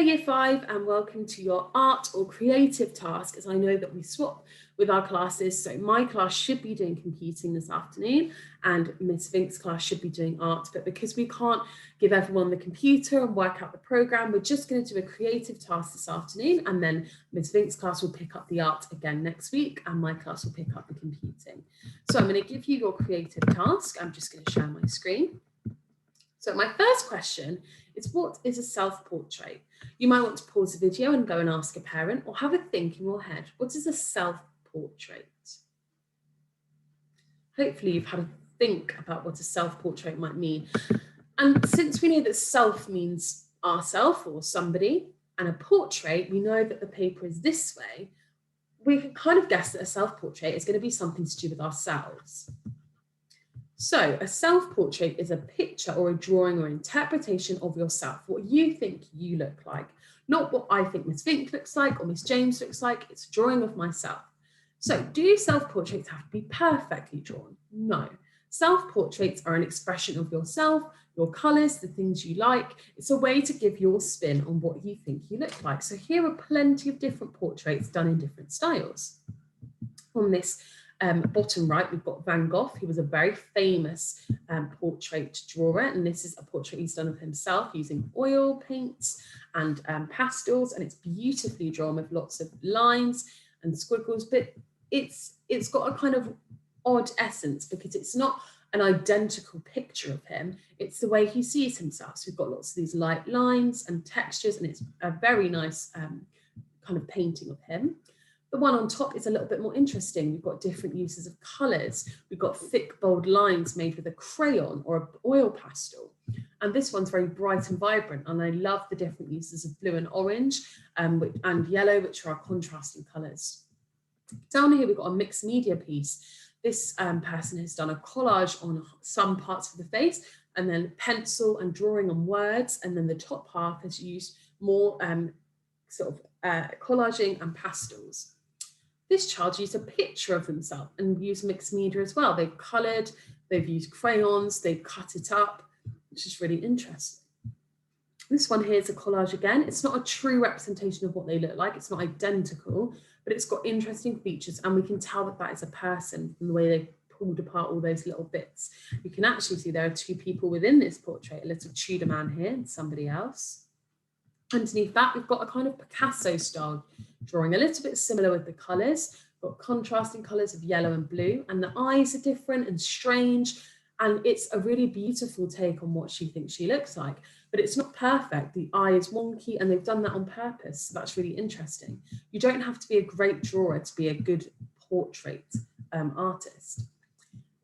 Year 5 and welcome to your art or creative task, as I know that we swap with our classes. So my class should be doing computing this afternoon and Miss Vink's class should be doing art, but because we can't give everyone the computer and work out the program, we're just going to do a creative task this afternoon, and then Miss Vink's class will pick up the art again next week and my class will pick up the computing. So I'm going to give you your creative task. I'm just going to share my screen. So my first question is, what is a self-portrait? You might want to pause the video and go and ask a parent, or have a think in your head. What is a self-portrait? Hopefully you've had a think about what a self-portrait might mean. And since we know that self means ourself or somebody, and a portrait, we know that the paper is this way, we can kind of guess that a self-portrait is going to be something to do with ourselves. So a self-portrait is a picture or a drawing or interpretation of yourself, what you think you look like, not what I think Miss Vink looks like or Miss James looks like. It's a drawing of myself. So do self-portraits have to be perfectly drawn? No. Self-portraits are an expression of yourself, your colours, the things you like. It's a way to give your spin on what you think you look like. So here are plenty of different portraits done in different styles. On this bottom right, we've got Van Gogh. He was a very famous portrait drawer, and this is a portrait he's done of himself using oil paints and pastels, and it's beautifully drawn with lots of lines and squiggles, but it's got a kind of odd essence because it's not an identical picture of him. It's the way he sees himself. So we've got lots of these light lines and textures, and it's a very nice kind of painting of him. The one on top is a little bit more interesting. We've got different uses of colours. We've got thick, bold lines made with a crayon or an oil pastel. And this one's very bright and vibrant. And I love the different uses of blue and orange and yellow, which are contrasting colours. Down here, we've got a mixed media piece. This person has done a collage on some parts of the face, and then pencil and drawing on words. And then the top half has used more collaging and pastels. This child used a picture of themselves and used mixed media as well. They've coloured, they've used crayons, they've cut it up, which is really interesting. This one here is a collage again. It's not a true representation of what they look like. It's not identical, but it's got interesting features, and we can tell that that is a person from the way they pulled apart all those little bits. You can actually see there are two people within this portrait, a little Tudor man here and somebody else. Underneath that, we've got a kind of Picasso style drawing, a little bit similar with the colours. Got contrasting colours of yellow and blue, and the eyes are different and strange, and it's a really beautiful take on what she thinks she looks like, but it's not perfect. The eye is wonky, and they've done that on purpose, so that's really interesting. You don't have to be a great drawer to be a good portrait artist.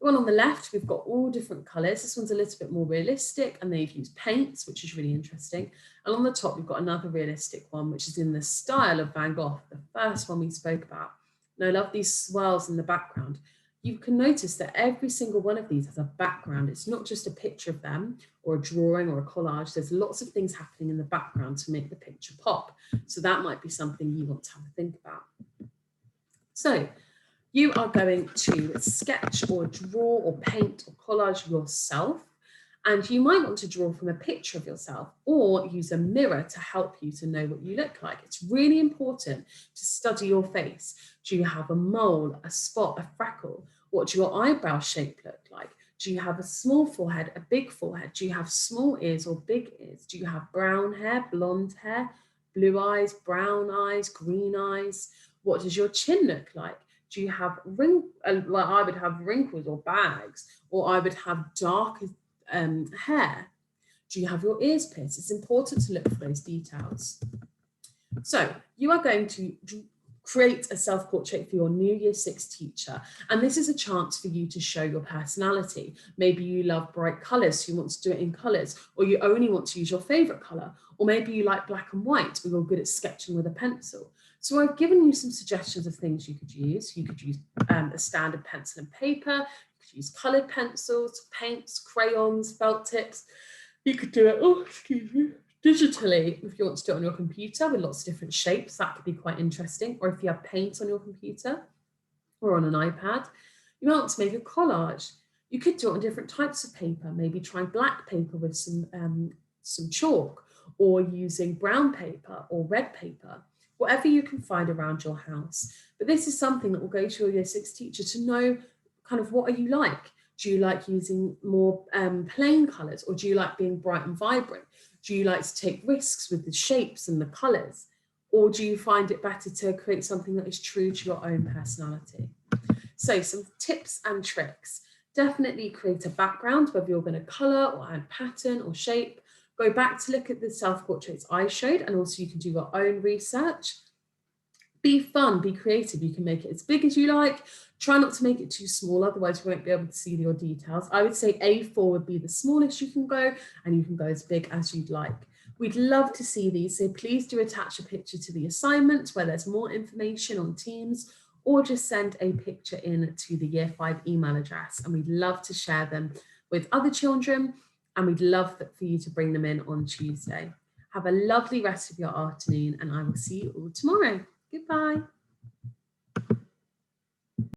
The one on the left, we've got all different colours. This one's a little bit more realistic, and they've used paints, which is really interesting. And on the top, we've got another realistic one, which is in the style of Van Gogh, the first one we spoke about. And I love these swirls in the background. You can notice that every single one of these has a background. It's not just a picture of them or a drawing or a collage. There's lots of things happening in the background to make the picture pop. So that might be something you want to have a think about. So you are going to sketch or draw or paint or collage yourself. And you might want to draw from a picture of yourself or use a mirror to help you to know what you look like. It's really important to study your face. Do you have a mole, a spot, a freckle? What do your eyebrow shape look like? Do you have a small forehead, a big forehead? Do you have small ears or big ears? Do you have brown hair, blonde hair, blue eyes, brown eyes, green eyes? What does your chin look like? Do you have like I would have wrinkles or bags, or I would have dark hair? Do you have your ears pierced? It's important to look for those details. So you are going to create a self-portrait for your New Year 6 teacher. And this is a chance for you to show your personality. Maybe you love bright colours, so you want to do it in colours, or you only want to use your favourite colour, or maybe you like black and white, or you're good at sketching with a pencil. So I've given you some suggestions of things you could use. You could use a standard pencil and paper. You could use coloured pencils, paints, crayons, felt tips. You could do it, digitally if you want to do it on your computer with lots of different shapes. That could be quite interesting. Or if you have paint on your computer or on an iPad, you might want to make a collage. You could do it on different types of paper, maybe try black paper with some chalk, or using brown paper or red paper, whatever you can find around your house. But this is something that will go to your Year 6 teacher to know kind of what are you like? Do you like using more plain colours, or do you like being bright and vibrant? Do you like to take risks with the shapes and the colours? Or do you find it better to create something that is true to your own personality? So some tips and tricks. Definitely create a background, whether you're going to colour or add pattern or shape. Go back to look at the self-portraits I showed, and also you can do your own research. Be fun, be creative. You can make it as big as you like. Try not to make it too small, otherwise you won't be able to see your details. I would say A4 would be the smallest you can go, and you can go as big as you'd like. We'd love to see these, so please do attach a picture to the assignment where there's more information on Teams, or just send a picture in to the Year 5 email address, and we'd love to share them with other children, and we'd love for you to bring them in on Tuesday. Have a lovely rest of your afternoon, and I will see you all tomorrow. Goodbye.